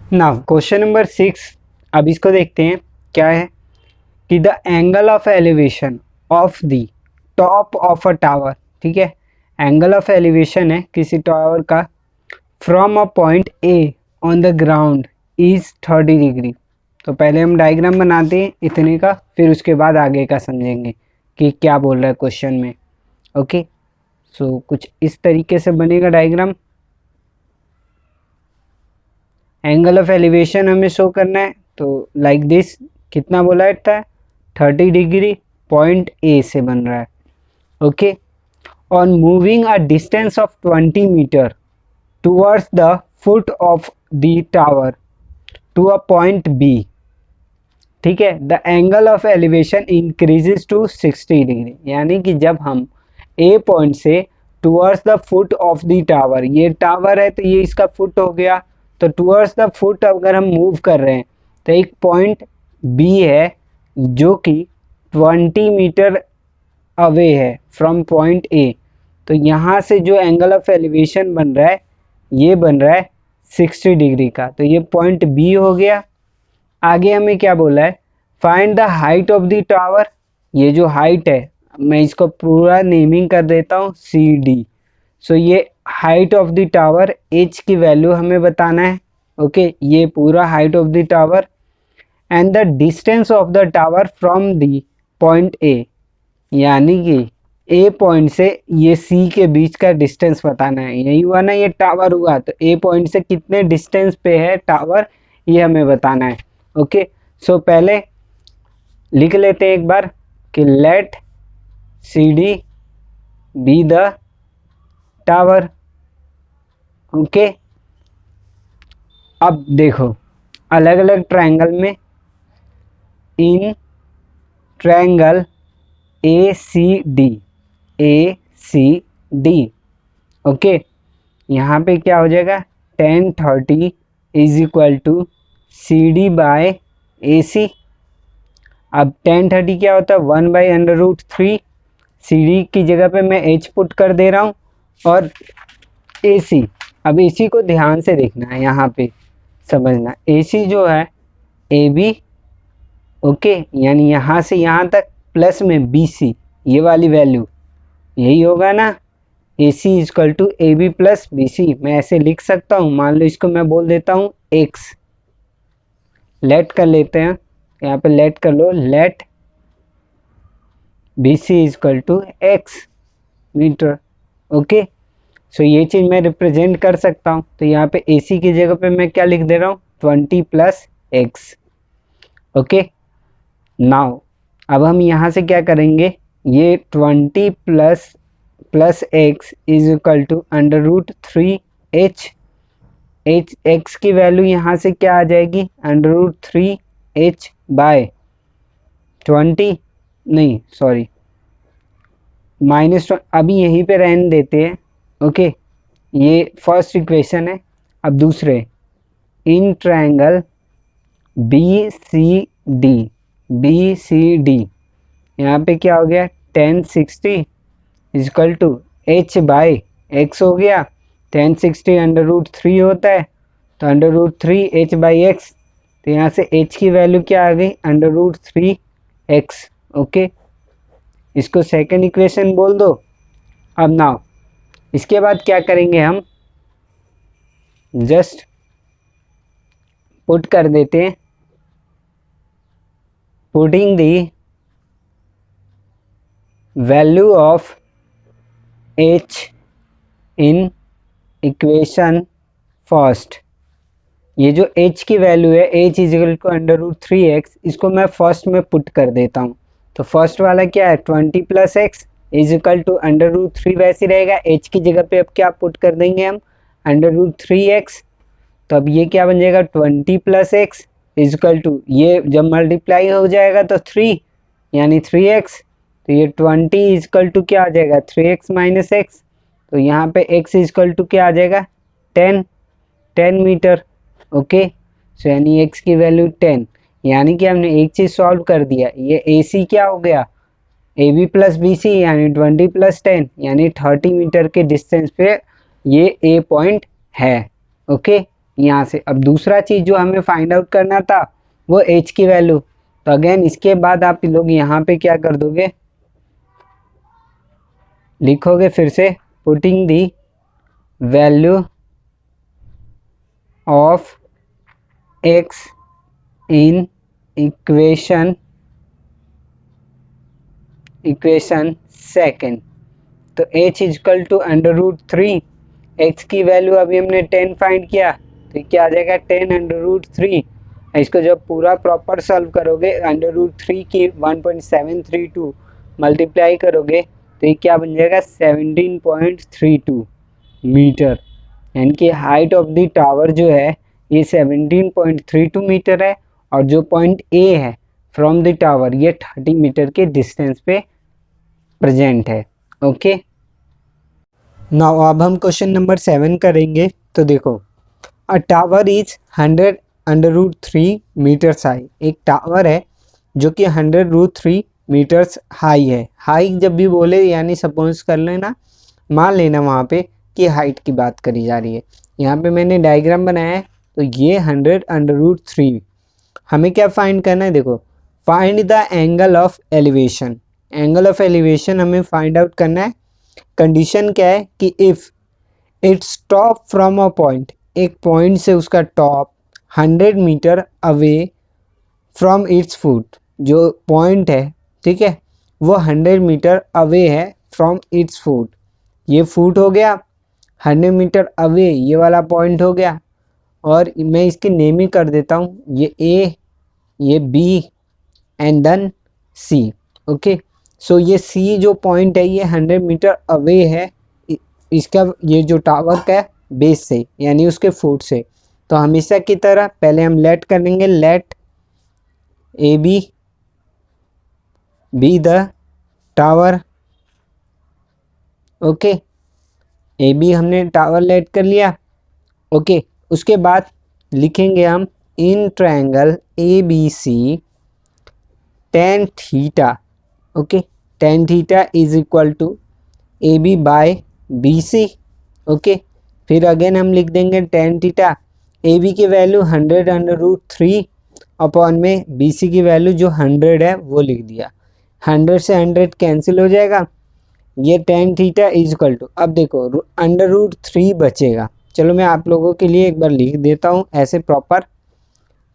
Now question number 6, अब इसको देखते हैं क्या है कि the angle of elevation of the top of a tower, ठीक है, एंगल ऑफ एलिवेशन है किसी टावर का from a point A on the ground is 30 degree. तो पहले हम डायग्राम बनाते हैं इतने का, फिर उसके बाद आगे का समझेंगे कि क्या बोल रहा है क्वेश्चन में। ओके, सो कुछ इस तरीके से बनेगा डायग्राम। एंगल ऑफ एलिवेशन हमें शो करना है, तो लाइक दिस, कितना बोला था, 30 डिग्री पॉइंट ए से बन रहा है। Okay, on moving a distance of 20 metre towards the foot of the tower to a point B, ठीक है, the angle of elevation increases to 60 degree. यानी कि जब हम ए पॉइंट से towards the foot of the tower, ये tower है तो ये इसका फुट हो गया, तो टूवर्ड्स द फुट अगर हम मूव कर रहे हैं तो एक पॉइंट बी है जो कि 20 मीटर अवे है फ्रॉम पॉइंट ए, तो यहाँ से जो एंगल ऑफ एलिवेशन बन रहा है ये बन रहा है 60 डिग्री का, तो ये पॉइंट बी हो गया। आगे हमें क्या बोला है, find the height of the tower, ये जो हाइट है मैं इसको पूरा नेमिंग कर देता हूँ सी डी। सो ये height of the tower, H की वैल्यू हमें बताना है। ओके, ये पूरा height of the tower and the distance of the tower from the point A, यानी कि ए पॉइंट से ये सी के बीच का डिस्टेंस बताना है। यही हुआ ना, ये टावर हुआ, तो ए पॉइंट से कितने डिस्टेंस पे है टावर ये हमें बताना है। ओके, सो पहले लिख लेते हैं एक बार कि let C D be the tower. Okay, अब देखो अलग अलग ट्रायंगल में, in triangle A C D, okay, यहाँ पे क्या हो जाएगा, 1030 is equal to C D by A C. अब 1030 क्या होता है, 1/√3, सी डी की जगह पे मैं एच पुट कर दे रहा हूँ और ए सी। अब ए सी को ध्यान से देखना है, यहाँ पे समझना, ए सी जो है ए बी, ओके, यानी यहाँ से यहाँ तक प्लस में बी सी, ये वाली वैल्यू यही होगा ना, A C is equal to A B plus B C. मैं ऐसे लिख सकता हूँ, मान लो इसको मैं बोल देता हूँ एक्स, लेट कर लेते हैं, यहाँ पे लेट कर लो, let B C is equal to x metre. Okay, so ये चीज़ मैं रिप्रेजेंट कर सकता हूँ, तो यहाँ पे ए सी की जगह पे मैं क्या लिख दे रहा हूँ, 20 + x। ओके, नाउ अब हम यहाँ से क्या करेंगे, ये 20 + x is equal to √3h, x की वैल्यू यहाँ से क्या आ जाएगी, √3h बाय 20, नहीं सॉरी -20, अभी यहीं पे रहने देते हैं। ओके, ये फर्स्ट इक्वेशन है। अब दूसरे, in triangle B C D, यहाँ पे क्या हो गया, 1060 is equal to h by x हो गया, 1060 √3 होता है, तो √3h बाई एक्स, तो यहाँ से h की वैल्यू क्या आ गई, √3x। ओके, इसको सेकंड इक्वेशन बोल दो। अब नाउ इसके बाद क्या करेंगे, हम जस्ट पुट कर देते हैं, putting the value of h in equation first. ये जो h की वैल्यू है, h is equal to √3x, इसको मैं फर्स्ट में पुट कर देता हूँ। तो फर्स्ट वाला क्या है, 20 + x इज इक्वल टू √3, वैसे रहेगा, h की जगह पे अब क्या पुट कर देंगे हम, √3x। तो अब ये क्या बन जाएगा, 20 + x इज इक्वल टू, ये जब मल्टीप्लाई हो जाएगा तो 3 यानी 3x, तो ये 20 इज इक्वल टू क्या आ जाएगा, 3x - x, तो यहाँ पे x इज इक्वल टू क्या आ जाएगा, 10 मीटर। ओके, सो यानी x की वैल्यू 10, यानी कि हमने एक चीज़ सॉल्व कर दिया, ये AC क्या हो गया, AB + BC, यानी 20 + 10 यानी 30 मीटर के डिस्टेंस पे ये A पॉइंट है। ओके, यहाँ से। अब दूसरा चीज़ जो हमें फाइंड आउट करना था वो h की वैल्यू। तो अगेन इसके बाद आप लोग यहाँ पे क्या कर दोगे, लिखोगे फिर से putting the value of x in equation second. तो h इजकल टू √3, x की वैल्यू अभी हमने 10 फाइंड किया, तो क्या आ जाएगा 10 √3। इसको जब पूरा प्रॉपर सॉल्व करोगे √3 की 1.732 मल्टीप्लाई करोगे तो ये क्या बन जाएगा 17.32 मीटर। यानी कि हाइट ऑफ द टावर जो है ये 17.32 मीटर है, और जो पॉइंट ए है फ्रॉम द टावर ये 30 मीटर के डिस्टेंस पे प्रेजेंट है। ओके, नाउ अब हम क्वेश्चन नंबर 7 करेंगे। तो देखो, a tower is 100 √3 meters high. एक टावर है जो कि 100 √3 मीटर्स हाई है। हाई जब भी बोले यानी सपोज कर लेना, मान लेना वहाँ पे कि हाइट की बात करी जा रही है। यहाँ पे मैंने डायग्राम बनाया है, तो ये 100 √3। हमें क्या फाइंड करना है, देखो find the angle of elevation. Angle of elevation हमें फाइंड आउट करना है। कंडीशन क्या है कि if its top from a point, एक पॉइंट से उसका top 100 meter away from its foot, जो पॉइंट है ठीक है वो 100 मीटर अवे है फ्रॉम इट्स फुट। ये फुट हो गया, 100 मीटर अवे ये वाला पॉइंट हो गया, और मैं इसकी नेमिंग कर देता हूँ, ये ए, ये B and then C. Okay, so ये सी जो पॉइंट है ये 100 मीटर अवे है इसका, ये जो टावर का बेस से यानी उसके फुट से। तो हमेशा की तरह पहले हम लेट करेंगे, let A B the tower. Okay, A B हमने टावर लेट कर लिया। ओके, उसके बाद लिखेंगे हम in triangle A B C tan theta. Okay, tan theta is equal to A B by B C. Okay, फिर again हम लिख देंगे tan थीटा, ए बी की वैल्यू 100 √3 अपॉन में बी सी की वैल्यू जो 100 है वो लिख दिया। 100 से 100 कैंसिल हो जाएगा, ये tan theta is equal to, अब देखो √3 बचेगा। चलो मैं आप लोगों के लिए एक बार लिख देता हूँ ऐसे प्रॉपर,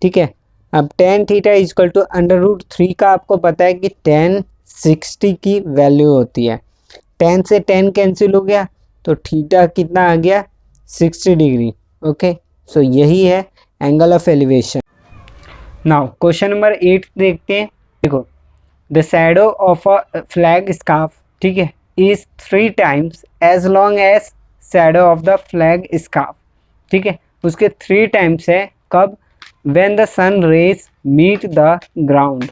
ठीक है। अब tan theta is equal to √3 का आपको पता है कि tan 60 की वैल्यू होती है। 10 से 10 कैंसिल हो गया तो थीटा कितना आ गया 60 डिग्री। ओके, सो यही है angle of elevation. Now question number 8 देखते हैं। देखो, the shadow of a flag staff, ठीक है, is 3 times as long as shadow of the flag staff. ठीक है, उसके 3 टाइम्स है कब, when the sun rays meet the ground.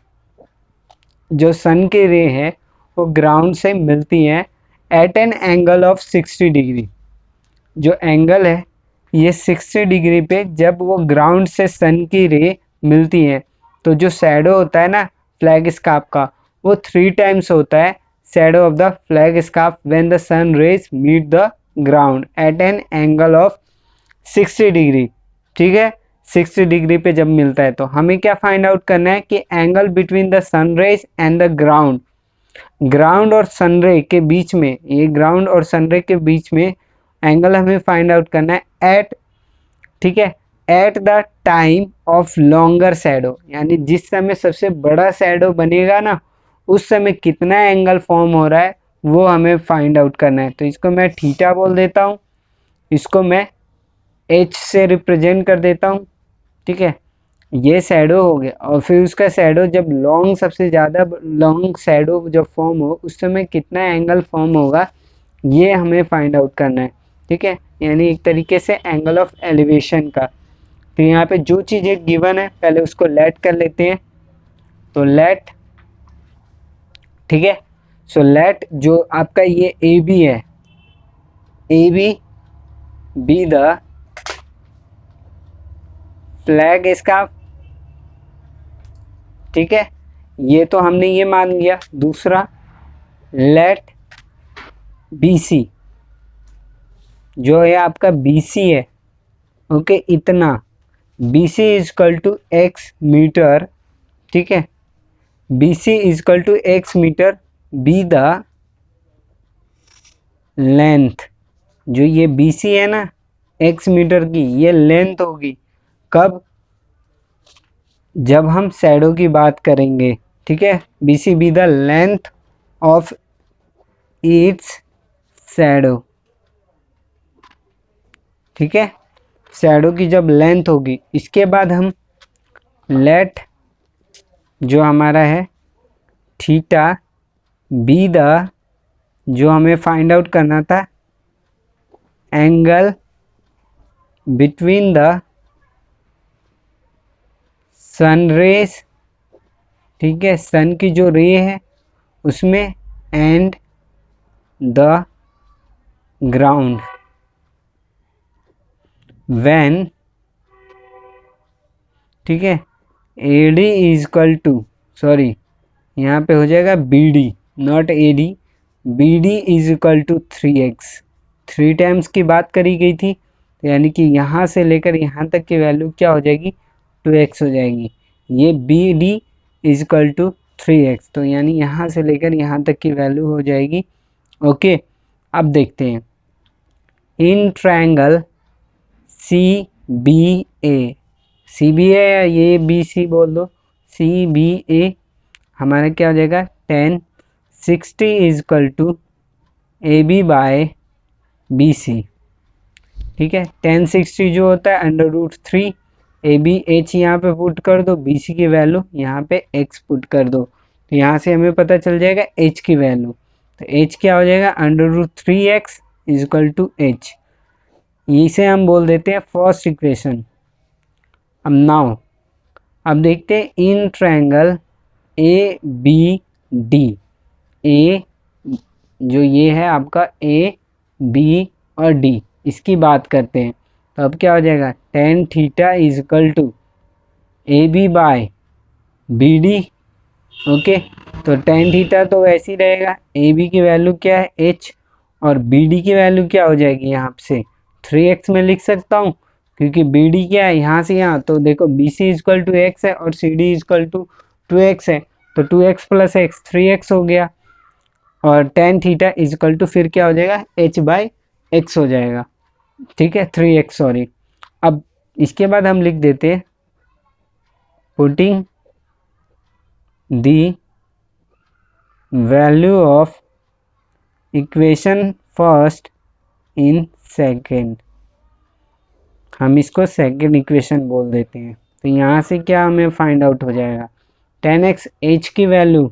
जो सन की रे है वो ग्राउंड से मिलती हैं at an angle of 60 degree. जो एंगल है ये 60 डिग्री पे जब वो ग्राउंड से सन की रे मिलती हैं, तो जो शैडो होता है ना फ्लैग स्कार्फ का वो 3 टाइम्स होता है shadow of the flag staff when the sun rays meet the ground at an angle of 60 degree. ठीक है, 60 डिग्री पे जब मिलता है तो हमें क्या फाइंड आउट करना है कि angle between the sun rays and the ground, ground और सन रे के बीच में, ये ग्राउंड और सन रे के बीच में एंगल हमें फाइंड आउट करना है एट, ठीक है, at the time of longer shadow, यानी जिस समय सबसे बड़ा शैडो बनेगा ना उस समय कितना एंगल फॉर्म हो रहा है वो हमें फाइंड आउट करना है। तो इसको मैं थीटा बोल देता हूँ, इसको मैं एच से रिप्रेजेंट कर देता हूँ। ठीक है, ये शैडो हो गया, और फिर उसका शैडो जब लॉन्ग, सबसे ज़्यादा लॉन्ग शैडो जब फॉर्म हो उस समय कितना एंगल फॉर्म होगा ये हमें फाइंड आउट करना है। ठीक है, यानी एक तरीके से एंगल ऑफ एलिवेशन का। तो यहाँ पे जो चीज़ें गिवन है पहले उसको लेट कर लेते हैं। तो लेट, ठीक है, सो लेट जो आपका ये ए बी है, ए बी द फ्लैग स्कार्फ। ठीक है, ये तो हमने ये मान लिया। दूसरा, लेट बी सी, जो है आपका बी सी है, ओके, इतना B C is equal to x meter, ठीक है, B C is equal to x meter, be the length, जो ये बी सी है ना एक्स मीटर की, ये लेंथ होगी कब, जब हम शैडो की बात करेंगे, ठीक है, B C be the length of its shadow, ठीक है, शैडो की जब लेंथ होगी। इसके बाद हम लेट जो हमारा है थीटा बी द, जो हमें फाइंड आउट करना था, angle between the sun rays, ठीक है, सन की जो रे है उसमें, एंड द ग्राउंड, व्हेन, ठीक है, A D is equal to, sorry यहाँ पे हो जाएगा B D, not A D, B D is equal to 3x, 3 times की बात करी गई थी, तो यानी कि यहाँ से लेकर यहाँ तक की वैल्यू क्या हो जाएगी, 2x हो जाएगी। ये B D is equal to 3x, तो यानी यहाँ से लेकर यहाँ तक की वैल्यू हो जाएगी। ओके, अब देखते हैं in triangle C B A, C B A या ये बी सी बोल दो, सी बी ए हमारा क्या हो जाएगा, 1060 is equal to A B by B C, ठीक है, 1060 जो होता है √3, ए बी एच यहाँ पे पुट कर दो, बी सी की वैल्यू यहाँ पे x पुट कर दो, तो यहाँ से हमें पता चल जाएगा h की वैल्यू, तो h क्या हो जाएगा, √3x is equal to h, इसे हम बोल देते हैं फर्स्ट इक्वेशन। अब नाउ अब देखते हैं in triangle A B D, A जो ये है आपका ए बी और डी, इसकी बात करते हैं, तो अब क्या हो जाएगा, tan theta is equal to A B by B D. Okay, तो tan थीटा तो वैसे ही रहेगा, ए बी की वैल्यू क्या है h, और बी डी की वैल्यू क्या हो जाएगी, यहाँ से 3x में लिख सकता हूँ, क्योंकि बी डी क्या है यहाँ से यहाँ, तो देखो B C is equal to x है और C D is equal to 2x है, तो 2x प्लस एक्स 3x हो गया, और tan थीटा इजकल टू फिर क्या हो जाएगा, h बाई एक्स हो जाएगा, ठीक है, 3x सॉरी। अब इसके बाद हम लिख देते हैं putting the value of equation first in second, हम इसको सेकेंड इक्वेशन बोल देते हैं, तो यहाँ से क्या हमें फाइंड आउट हो जाएगा, tan x h की वैल्यू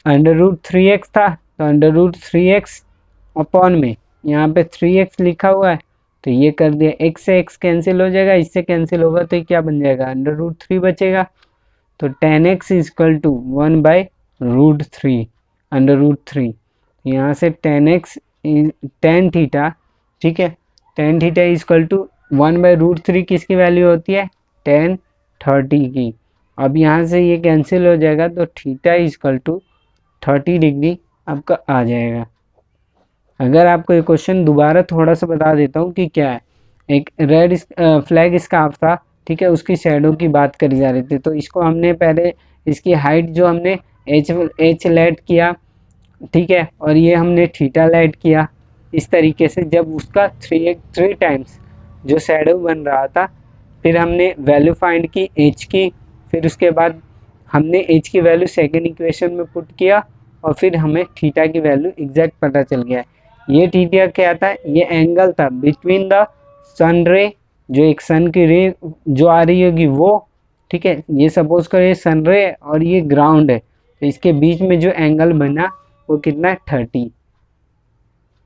√3x था, तो √3x अपॉन में यहाँ पे 3x लिखा हुआ है, तो ये कर दिया, x से x कैंसिल हो जाएगा, इससे कैंसिल होगा, तो ये क्या बन जाएगा, √3 बचेगा, तो tan x is equal to 1/√3, √3, यहाँ से tan थीटा, ठीक है, tan theta is equal to 1/√3 किसकी वैल्यू होती है, tan 30 की, अब यहाँ से ये कैंसिल हो जाएगा, तो theta is equal to 30 degree आपका आ जाएगा। अगर आपको ये क्वेश्चन दोबारा थोड़ा सा बता देता हूँ कि क्या है, एक रेड फ्लैग स्कार्फ था, ठीक है, उसकी शैडो की बात करी जा रही थी, तो इसको हमने पहले इसकी हाइट जो हमने एच लेट किया, ठीक है, और ये हमने थीटा लेट किया, इस तरीके से जब उसका 3 टाइम्स जो शैडो बन रहा था, फिर हमने वैल्यू फाइंड की एच की, फिर उसके बाद हमने एच की वैल्यू सेकेंड इक्वेशन में पुट किया, और फिर हमें थीटा की वैल्यू एग्जैक्ट पता चल गया। ये थीटा क्या था, ये एंगल था बिटवीन द सन रे, जो एक सन की रे जो आ रही होगी वो, ठीक है, ये सपोज करो सन रे और ये ग्राउंड है, तो इसके बीच में जो एंगल बना वो कितना है, 30।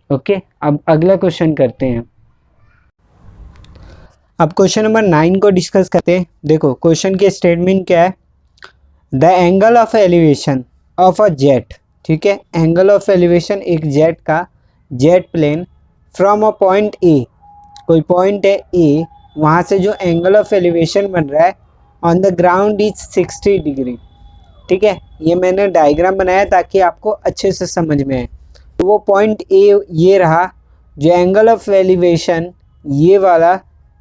ओके, अब अगला क्वेश्चन करते हैं। अब क्वेश्चन नंबर 9 को डिस्कस करते हैं। देखो क्वेश्चन की स्टेटमेंट क्या है, the angle of elevation of a jet, ठीक है, एंगल ऑफ एलिवेशन एक जेट का, jet plane from a point A, कोई पॉइंट है ए, वहाँ से जो एंगल ऑफ एलिवेशन बन रहा है on the ground is 60 degree, ठीक है, ये मैंने डायग्राम बनाया ताकि आपको अच्छे से समझ में आए। तो वो पॉइंट ए ये रहा, जो एंगल ऑफ एलिवेशन ये वाला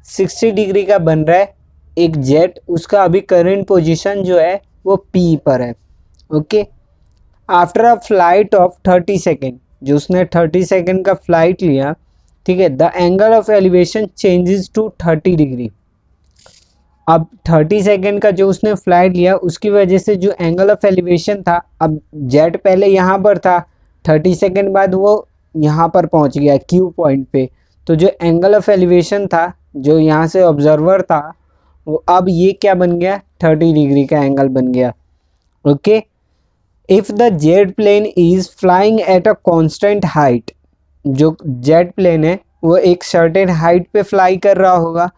60 डिग्री का बन रहा है एक जेट, उसका अभी करंट पोजीशन जो है वो P पर है। Okay, after a flight of 30 second, जो उसने 30 सेकेंड का फ्लाइट लिया, ठीक है, the angle of elevation changes to 30 degree. अब 30 सेकेंड का जो उसने फ्लाइट लिया उसकी वजह से जो एंगल ऑफ एलिवेशन था, अब जेट पहले यहाँ पर था, 30 सेकेंड बाद वो यहाँ पर पहुँच गया क्यू पॉइंट पे, तो जो एंगल ऑफ एलिवेशन था जो यहाँ से ऑब्जर्वर था वो अब ये क्या बन गया, 30 डिग्री का एंगल बन गया। Okay, if the jet plane is flying at a constant height, जो जेट प्लेन है वो एक सर्टेन हाइट पे फ्लाई कर रहा होगा,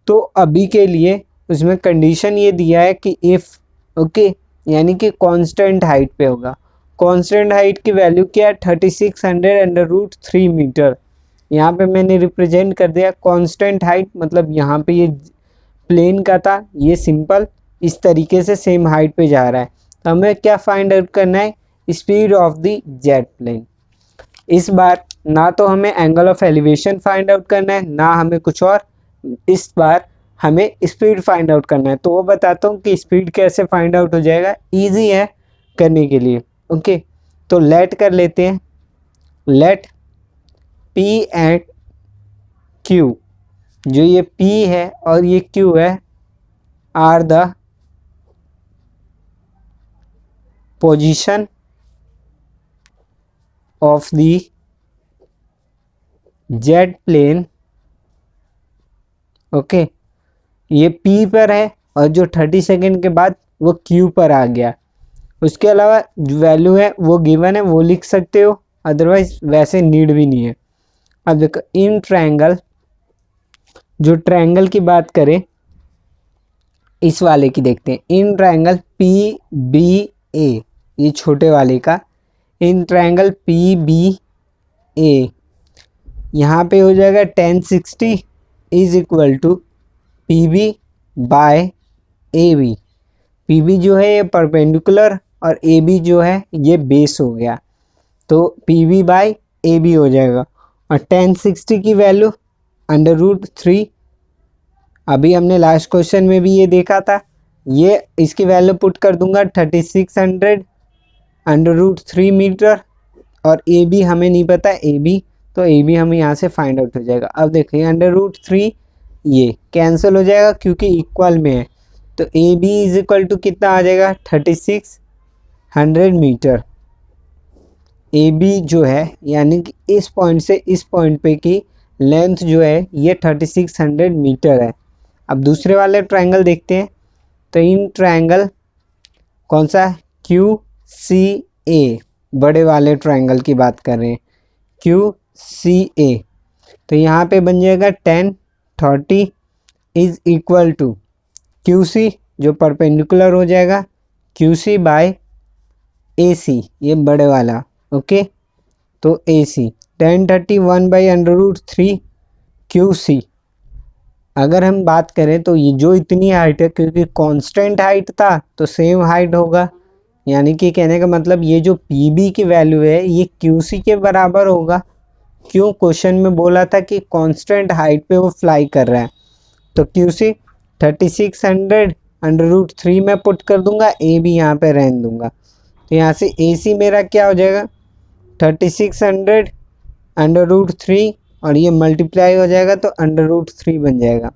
तो अभी के लिए उसमें कंडीशन ये दिया है कि इफ़, ओके, यानी कि कांस्टेंट हाइट पे होगा। कांस्टेंट हाइट की वैल्यू क्या है, 3600 √3 मीटर। यहाँ पे मैंने रिप्रेजेंट कर दिया कांस्टेंट हाइट, मतलब यहाँ पे ये प्लेन का था, ये सिंपल इस तरीके से सेम हाइट पे जा रहा है। तो हमें क्या फाइंड आउट करना है, speed of the jet plane. इस बार ना तो हमें angle of elevation find out करना है ना हमें कुछ और, इस बार हमें स्पीड फाइंड आउट करना है। तो वो बताता हूँ कि स्पीड कैसे फाइंड आउट हो जाएगा, इजी है करने के लिए। ओके, तो लेट कर लेते हैं, लेट P एंड Q, जो ये P है और ये Q है, are the position of the jet plane. Okay, ये P पर है और जो 30 सेकेंड के बाद वो Q पर आ गया। उसके अलावा जो वैल्यू है वो गिवन है, वो लिख सकते हो, अदरवाइज वैसे नीड भी नहीं है। अब देखो इन ट्रायंगल, जो ट्रायंगल की बात करें इस वाले की देखते हैं, इन ट्रायंगल PBA, ये छोटे वाले का, इन ट्रायंगल PBA यहाँ पे हो जाएगा 1060 is equal to PB by AB। PB जो है ये परपेंडिकुलर और AB जो है ये बेस हो गया, तो PB बाय AB हो जाएगा। और 1060 की वैल्यू √3, अभी हमने लास्ट क्वेश्चन में भी ये देखा था, ये इसकी वैल्यू पुट कर दूंगा 3600 √3 मीटर, और AB हमें नहीं पता AB, तो AB हमें यहाँ से फाइंड आउट हो जाएगा। अब देखिए √3 ये कैंसिल हो जाएगा क्योंकि इक्वल में है, तो AB इज इक्वल टू कितना आ जाएगा, 3600 मीटर। AB जो है यानी कि इस पॉइंट से इस पॉइंट पे की लेंथ जो है ये 3600 मीटर है। अब दूसरे वाले ट्रायंगल देखते हैं, तो इन ट्रायंगल कौन सा, QCA, बड़े वाले ट्रायंगल की बात कर रहे हैं, QCA, तो यहाँ पे बन जाएगा 1030 इज इक्वल टू QC जो परपेंडिकुलर हो जाएगा QC बाय AC, ये बड़े वाला। ओके, तो AC 1031 बाई √3 QC। अगर हम बात करें तो ये जो इतनी हाइट है, क्योंकि कांस्टेंट हाइट था तो सेम हाइट होगा, यानी कि कहने का मतलब ये जो PB की वैल्यू है ये QC के बराबर होगा। क्यों, क्वेश्चन में बोला था कि कांस्टेंट हाइट पे वो फ्लाई कर रहा है, तो QC 3600 √3 में पुट कर दूंगा, AB यहाँ पे रहने दूंगा, तो यहाँ से AC मेरा क्या हो जाएगा 3600 √3 और ये मल्टीप्लाई हो जाएगा तो √3 बन जाएगा,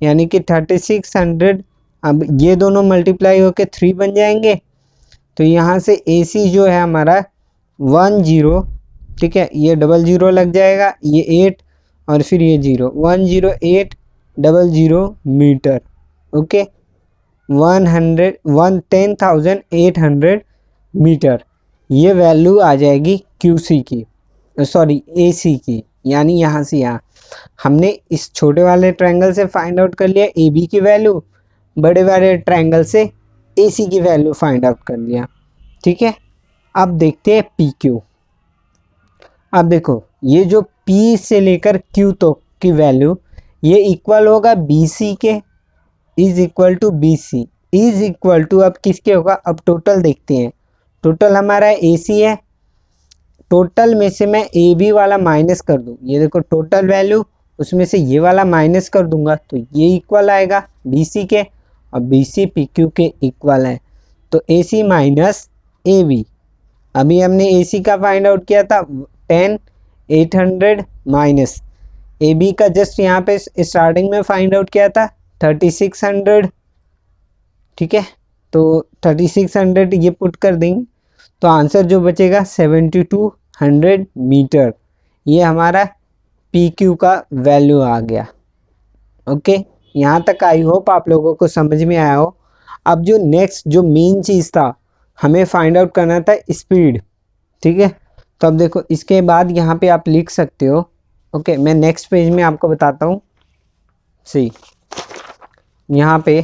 यानी कि 3600, अब ये दोनों मल्टीप्लाई होके 3 बन जाएंगे, तो यहाँ से AC जो है हमारा 10, ठीक है, ये 00 लग जाएगा, ये 8 और फिर ये 0, 10800 मीटर। ओके, 10,800 मीटर, ये वैल्यू आ जाएगी QC की, सॉरी AC की, यानी यहाँ से यहाँ हमने इस छोटे वाले ट्रायंगल से फाइंड आउट कर लिया AB की वैल्यू, बड़े वाले ट्रायंगल से AC की वैल्यू फाइंड आउट कर लिया। ठीक है, अब देखते हैं PQ। अब देखो ये जो P से लेकर Q तक की वैल्यू ये इक्वल होगा BC के, is equal to BC is equal to, अब किसके होगा, अब टोटल देखते हैं, टोटल हमारा AC है, टोटल में से मैं AB वाला माइनस कर दूं, ये देखो टोटल वैल्यू उसमें से ये वाला माइनस कर दूंगा तो ये इक्वल आएगा BC के, और BC PQ के इक्वल है। तो AC माइनस AB, अभी हमने AC का फाइंड आउट किया था 10 800 माइनस AB का जस्ट यहाँ पे स्टार्टिंग में फाइंड आउट किया था 3600। ठीक है, तो 3600 ये पुट कर देंगे तो आंसर जो बचेगा 7200 मीटर। ये हमारा PQ का वैल्यू आ गया। ओके, यहाँ तक आई होप आप लोगों को समझ में आया हो। अब जो नेक्स्ट जो मेन चीज़ था, हमें फाइंड आउट करना था स्पीड। ठीक है, तो अब देखो इसके बाद यहाँ पे आप लिख सकते हो। ओके, मैं नेक्स्ट पेज में आपको बताता हूँ। सी यहाँ पे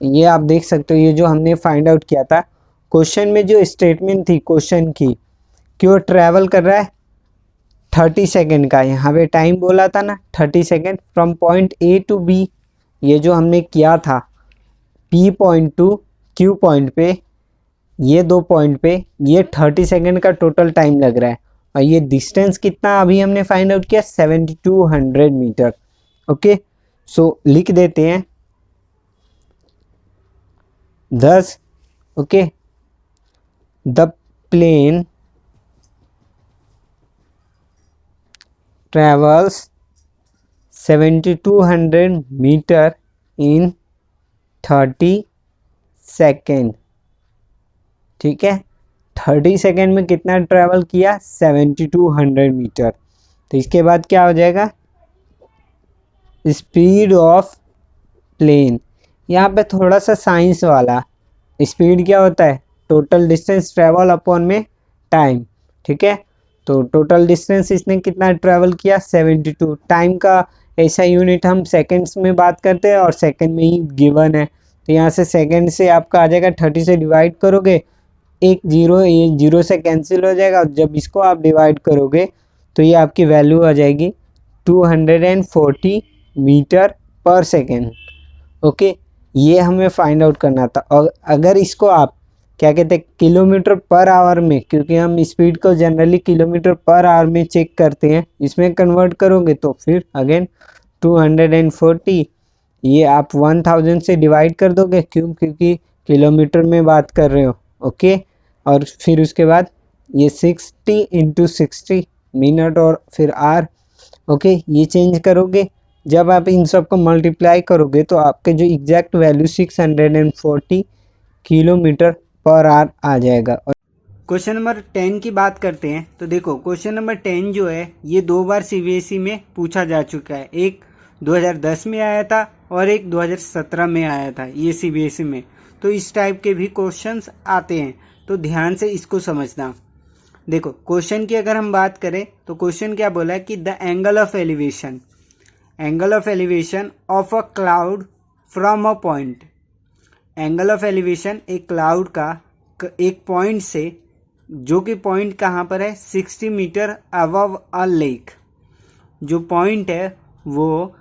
ये आप देख सकते हो, ये जो हमने फाइंड आउट किया था क्वेश्चन में, जो स्टेटमेंट थी क्वेश्चन की कि वो ट्रैवल कर रहा है 30 सेकेंड का, यहाँ पे टाइम बोला था ना 30 second from point A to B। ये जो हमने किया था P point to Q point पे, ये 2 पॉइंट पे ये 30 सेकेंड का टोटल टाइम लग रहा है। और ये डिस्टेंस कितना अभी हमने फाइंड आउट किया 7200 मीटर। ओके, सो लिख देते हैं 10। Okay, the plane travels 7200 meter in 30 second. ठीक है, 30 सेकेंड में कितना ट्रैवल किया 7200 मीटर। तो इसके बाद क्या हो जाएगा, स्पीड ऑफ प्लेन। यहाँ पे थोड़ा सा साइंस वाला, स्पीड क्या होता है टोटल डिस्टेंस ट्रैवल अपॉन में टाइम। ठीक है, तो टोटल डिस्टेंस इसने कितना ट्रैवल किया 72। टाइम का ऐसा यूनिट हम सेकंड्स में बात करते हैं और सेकंड में ही गिवन है, तो यहाँ से सेकंड से आपका आ जाएगा 30 से डिवाइड करोगे, एक जीरो से कैंसिल हो जाएगा। जब इसको आप डिवाइड करोगे तो ये आपकी वैल्यू आ जाएगी 240 मीटर पर सेकेंड। ओके, ये हमें फाइंड आउट करना था। और अगर इसको आप क्या कहते हैं किलोमीटर पर आवर में, क्योंकि हम स्पीड को जनरली किलोमीटर पर आवर में चेक करते हैं, इसमें कन्वर्ट करोगे तो फिर अगेन 240 ये आप 1000 से डिवाइड कर दोगे, क्योंकि किलोमीटर में बात कर रहे हो। ओके, और फिर उसके बाद ये 60 इंटू 60 मिनट और फिर आर। ओके, ये चेंज करोगे, जब आप इन सब को मल्टीप्लाई करोगे तो आपके जो exact value 640 kilometre per hour आ जाएगा। क्वेश्चन नंबर 10 की बात करते हैं। तो देखो क्वेश्चन नंबर 10 जो है ये 2 बार CBSE में पूछा जा चुका है। एक 2010 में आया था और एक 2017 में आया था ये CBSE में। तो इस टाइप के भी क्वेश्चंस आते हैं, तो ध्यान से इसको समझना। देखो क्वेश्चन की अगर हम बात करें तो क्वेश्चन क्या बोला है कि the angle of elevation of a cloud from a point. Angle of elevation एक क्लाउड का एक पॉइंट से, जो कि पॉइंट कहाँ पर है 60 मीटर अबव अ लेक। जो पॉइंट है वो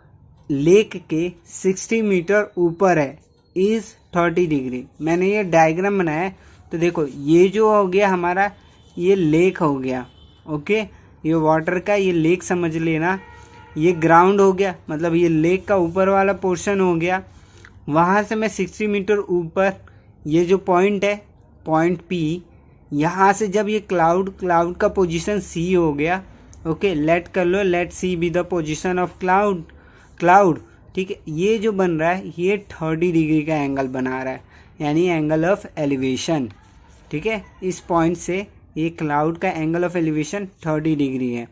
लेक के 60 मीटर ऊपर है, इज 30 डिग्री। मैंने ये डायग्राम बनाया है, तो देखो ये जो हो गया हमारा ये लेक हो गया। ओके, ये वाटर का ये लेक समझ लेना। ये ग्राउंड हो गया, मतलब ये लेक का ऊपर वाला पोर्शन हो गया। वहाँ से मैं 60 मीटर ऊपर ये जो पॉइंट है पॉइंट P, यहाँ से जब ये क्लाउड का पोजीशन C हो गया। ओके, लेट कर लो, let C be the position of cloud. ठीक है, ये जो बन रहा है ये 30 डिग्री का एंगल बना रहा है, यानी एंगल ऑफ एलिवेशन। ठीक है, इस पॉइंट से ये क्लाउड का एंगल ऑफ एलिवेशन 30 डिग्री है।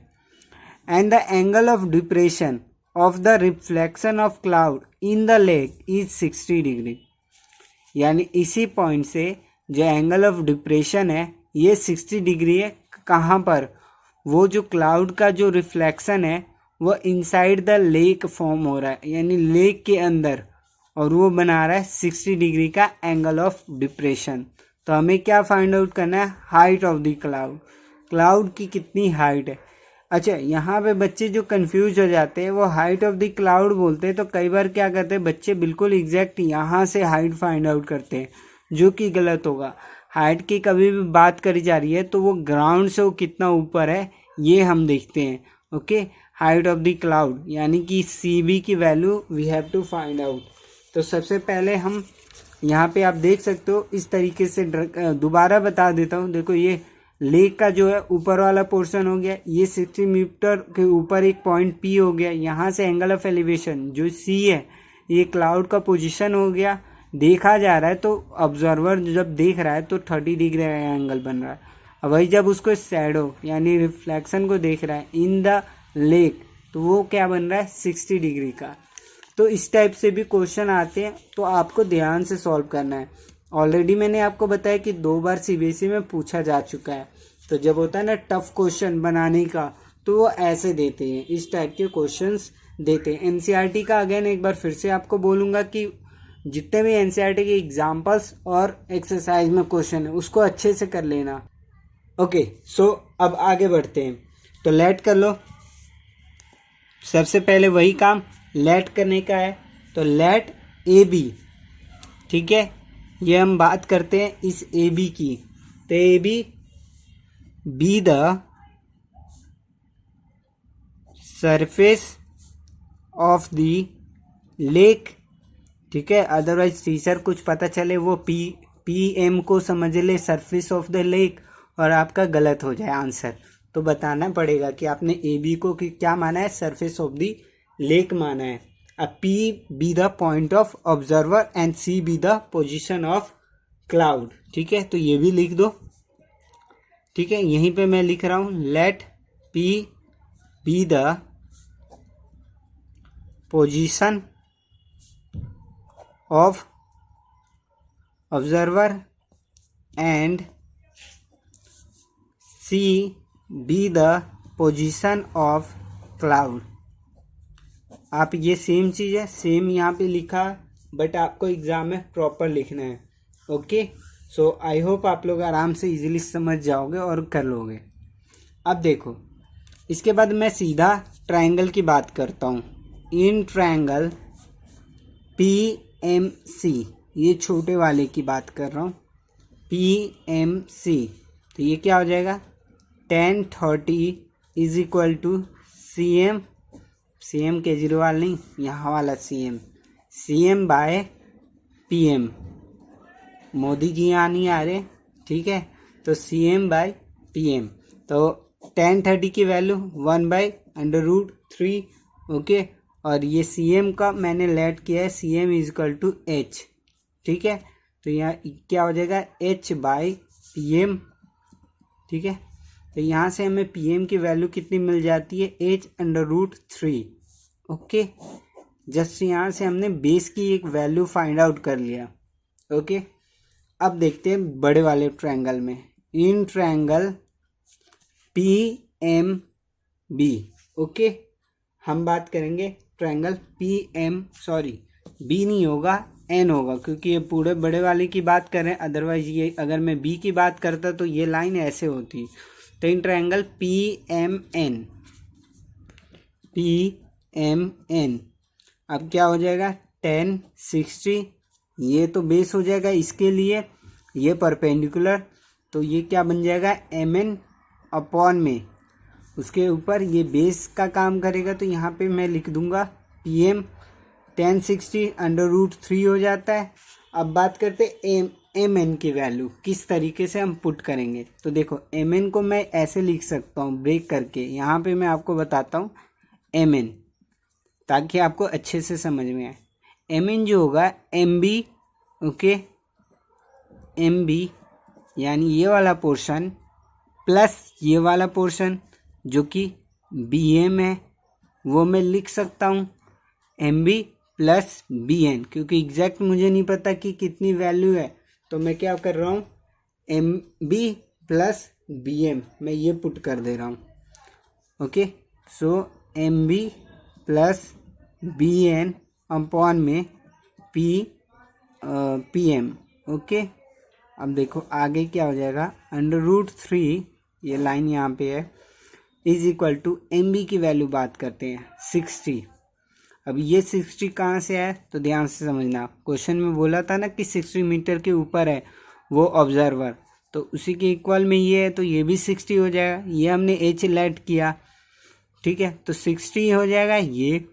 And the angle of depression of the reflection of cloud in the lake is 60 degree. यानी इसी पॉइंट से जो एंगल ऑफ डिप्रेशन है ये 60 डिग्री है। कहाँ पर, वो जो क्लाउड का जो रिफ्लेक्शन है वो इनसाइड द लेक फॉर्म हो रहा है, यानी लेक के अंदर, और वो बना रहा है 60 डिग्री का एंगल ऑफ डिप्रेशन। तो हमें क्या फाइंड आउट करना है, हाइट ऑफ द क्लाउड की कितनी हाइट है। अच्छा, यहाँ पे बच्चे जो कंफ्यूज हो जाते हैं वो हाइट ऑफ द क्लाउड बोलते हैं, तो कई बार क्या करते हैं बच्चे बिल्कुल एग्जैक्ट यहाँ से हाइट फाइंड आउट करते हैं, जो कि गलत होगा। हाइट की कभी भी बात करी जा रही है तो वो ग्राउंड से वो कितना ऊपर है ये हम देखते हैं। Okay, height of the cloud, यानी कि सी बी की value we have to find out. तो सबसे पहले हम यहाँ पे आप देख सकते हो इस तरीके से, दोबारा बता देता हूँ। देखो ये लेक का जो है ऊपर वाला पोर्शन हो गया, ये 60 मीटर के ऊपर एक पॉइंट पी हो गया, यहाँ से एंगल ऑफ एलिवेशन जो सी है, ये क्लाउड का पोजीशन हो गया, देखा जा रहा है। तो ऑब्जर्वर जब देख रहा है तो 30 डिग्री एंगल बन रहा है। अब वही जब उसको शैडो यानी रिफ्लेक्शन को देख रहा है इन द लेक, तो वो क्या बन रहा है 60 डिग्री का। तो इस टाइप से भी क्वेश्चन आते हैं, तो आपको ध्यान से सॉल्व करना है। ऑलरेडी मैंने आपको बताया कि 2 बार सीबीएसई में पूछा जा चुका है। तो जब होता है ना टफ क्वेश्चन बनाने का, तो वो ऐसे देते हैं, इस टाइप के क्वेश्चंस देते हैं। एनसीईआरटी का अगेन एक बार फिर से आपको बोलूँगा कि जितने भी एनसीईआरटी के एग्जाम्पल्स और एक्सरसाइज में क्वेश्चन है उसको अच्छे से कर लेना। ओके, सो अब आगे बढ़ते हैं। तो लेट कर लो, सबसे पहले वही काम लेट करने का है। तो लेट ए बी, ठीक है, ये हम बात करते हैं इस ए बी की। तो ए B the surface of the lake, ठीक है। अदरवाइज टीचर कुछ पता चले वो पी एम को समझ ले सरफेस ऑफ द लेक और आपका गलत हो जाए आंसर, तो बताना पड़ेगा कि आपने ए बी को क्या माना है, सरफेस ऑफ द लेक माना है। अब P be the point of observer and C be the position of cloud, ठीक है। तो ये भी लिख दो, ठीक है। यहीं पे मैं लिख रहा हूं let P be the position of observer and C be the position of cloud. आप ये सेम चीज़ है, सेम यहाँ पे लिखा, बट आपको एग्जाम में प्रॉपर लिखना है। ओके, सो आई होप आप लोग आराम से इजीली समझ जाओगे और कर लोगे। अब देखो, इसके बाद मैं सीधा ट्रायंगल की बात करता हूँ। In triangle P M C, ये छोटे वाले की बात कर रहा हूँ, पी एम सी, तो ये क्या हो जाएगा 10 30 is equal to C M, C M Kejriwal नहीं, यहाँ वाला C M by P M, Modi ji यहाँ नहीं आ रहे, ठीक है। तो C M by P M, तो 10 30 की वैल्यू 1/√3, ओके। और ये सी एम का मैंने लेट किया है, C M is equal to h, ठीक है। तो यहाँ क्या हो जाएगा एच बाय पी एम, ठीक है। तो यहाँ से हमें पी एम की वैल्यू कितनी मिल जाती है h√3, ओके। जस्ट यहाँ से हमने बेस की एक वैल्यू फाइंड आउट कर लिया, ओके। अब देखते हैं बड़े वाले ट्रायंगल में। In triangle P M B, okay, हम बात करेंगे triangle P M, sorry B नहीं होगा एन होगा, क्योंकि ये पूरे बड़े वाले की बात कर रहे हैं। अदरवाइज ये अगर मैं बी की बात करता तो ये लाइन ऐसे होती। तो in triangle P M N, अब क्या हो जाएगा 10 60, ये तो बेस हो जाएगा इसके लिए, ये परपेंडिकुलर, तो ये क्या बन जाएगा एम एन अपॉन में, उसके ऊपर ये बेस का काम करेगा। तो यहाँ पे मैं लिख दूंगा पी एम 10 60 √3 हो जाता है। अब बात करते एम एन की वैल्यू किस तरीके से हम पुट करेंगे। तो देखो एम एन को मैं ऐसे लिख सकता हूँ ब्रेक करके, यहाँ पे मैं आपको बताता हूँ एम एन, ताकि आपको अच्छे से समझ में आए। एम एन जो होगा M B, okay, M B यानी ये वाला पोर्शन प्लस ये वाला पोर्शन जो कि बी एम है, वो मैं लिख सकता हूँ M B plus B N, क्योंकि एग्जैक्ट मुझे नहीं पता कि कितनी वैल्यू है, तो मैं क्या कर रहा हूँ M B plus B M, मैं ये पुट कर दे रहा हूँ, okay. So M B plus B N upon में पी एम, ओके। अब देखो आगे क्या हो जाएगा √3, ये लाइन यहाँ पे है, is equal to M B की वैल्यू बात करते हैं 60। अब ये 60 कहाँ से है, तो ध्यान से समझना, क्वेश्चन में बोला था ना कि 60 मीटर के ऊपर है वो ऑब्जर्वर, तो उसी के इक्वल में ये है, तो ये भी 60 हो जाएगा। ये हमने एच लेट किया, ठीक है, तो 60 हो जाएगा ये।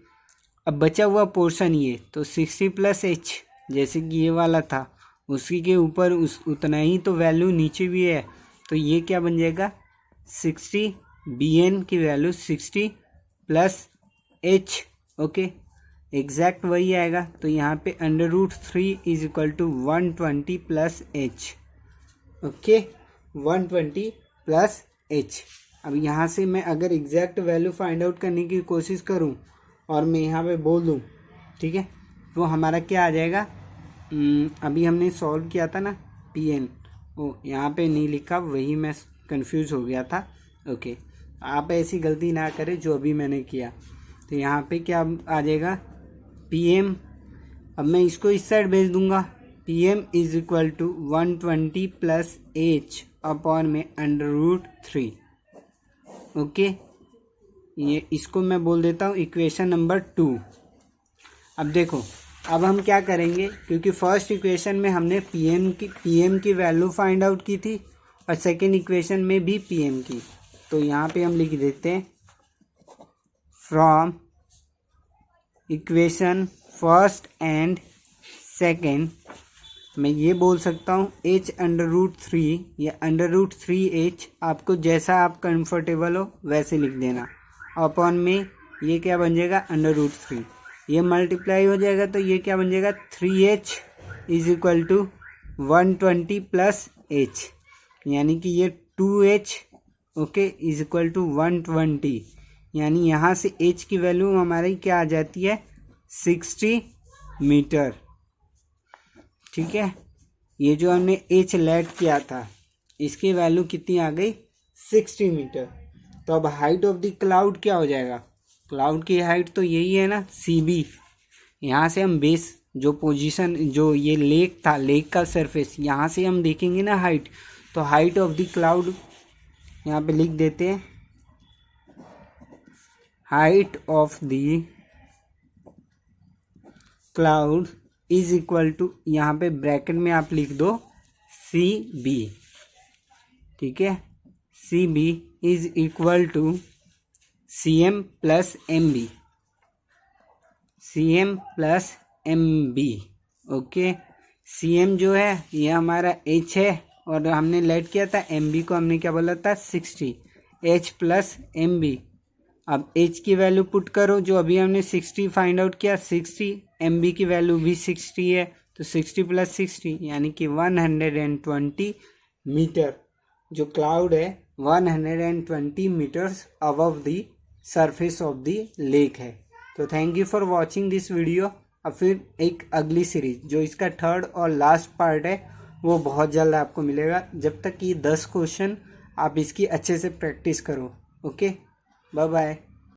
अब बचा हुआ पोर्शन ये, तो 60 प्लस एच, जैसे कि ये वाला था उसी के ऊपर उतना ही तो वैल्यू नीचे भी है, तो ये क्या बन जाएगा 60, बी एन की value 60 plus h. Okay, exact वही आएगा। तो यहाँ पे √3 is equal to 120 plus h. Okay, 120 plus h. अब यहाँ से मैं अगर एग्जैक्ट वैल्यू फाइंड आउट करने की कोशिश करूँ और मैं यहाँ पे बोल दूँ, ठीक है, तो हमारा क्या आ जाएगा, अभी हमने सॉल्व किया था ना पी एन, ओ यहाँ पे नहीं लिखा, वही मैं कंफ्यूज हो गया था। ओके, आप ऐसी गलती ना करें जो अभी मैंने किया। तो यहाँ पे क्या आ जाएगा पी एम, अब मैं इसको इस साइड भेज दूंगा, P M is equal to 120 plus h upon में √3। ओके, ये इसको मैं बोल देता हूँ इक्वेशन नंबर 2। अब देखो, अब हम क्या करेंगे, क्योंकि फर्स्ट इक्वेशन में हमने पीएम की वैल्यू फाइंड आउट की थी और सेकेंड इक्वेशन में भी पीएम की, तो यहाँ पे हम लिख देते हैं from equation first and second, मैं ये बोल सकता हूँ h√3 या √3h, आपको जैसा आप कंफर्टेबल हो वैसे लिख देना, अपॉन में ये क्या बन जाएगा √3, ये मल्टीप्लाई हो जाएगा तो ये क्या बन जाएगा 3h is equal to 120 plus h, यानी कि ये 2h okay is equal to 120, यानी यहाँ से h की वैल्यू हमारी क्या आ जाती है 60 मीटर। ठीक है, ये जो हमने h लेट किया था इसकी वैल्यू कितनी आ गई 60 मीटर। तो अब हाइट ऑफ द क्लाउड क्या हो जाएगा, क्लाउड की हाइट तो यही है ना CB, यहाँ से हम बेस जो पोजीशन जो ये लेक था, लेक का सरफेस, यहाँ से हम देखेंगे ना हाइट, तो हाइट ऑफ द क्लाउड यहाँ पे लिख देते हैं, height of the cloud is equal to, यहाँ पे ब्रैकेट में आप लिख दो CB। ठीक है, CB is equal to CM plus MB, CM plus MB। Okay, CM जो है ये हमारा H है और हमने लेट किया था, MB को हमने क्या बोला था 60, H प्लस MB। अब H की वैल्यू पुट करो, जो अभी हमने 60 फाइंड आउट किया 60, MB की वैल्यू भी 60 है, तो 60 प्लस 60 यानी कि 120 मीटर, जो क्लाउड है 120 meters above the surface of the lake है। तो thank you for watching this video. अब फिर एक अगली सीरीज जो इसका थर्ड और लास्ट पार्ट है वो बहुत जल्द आपको मिलेगा, जब तक कि 10 क्वेश्चन आप इसकी अच्छे से प्रैक्टिस करो। Okay, bye bye.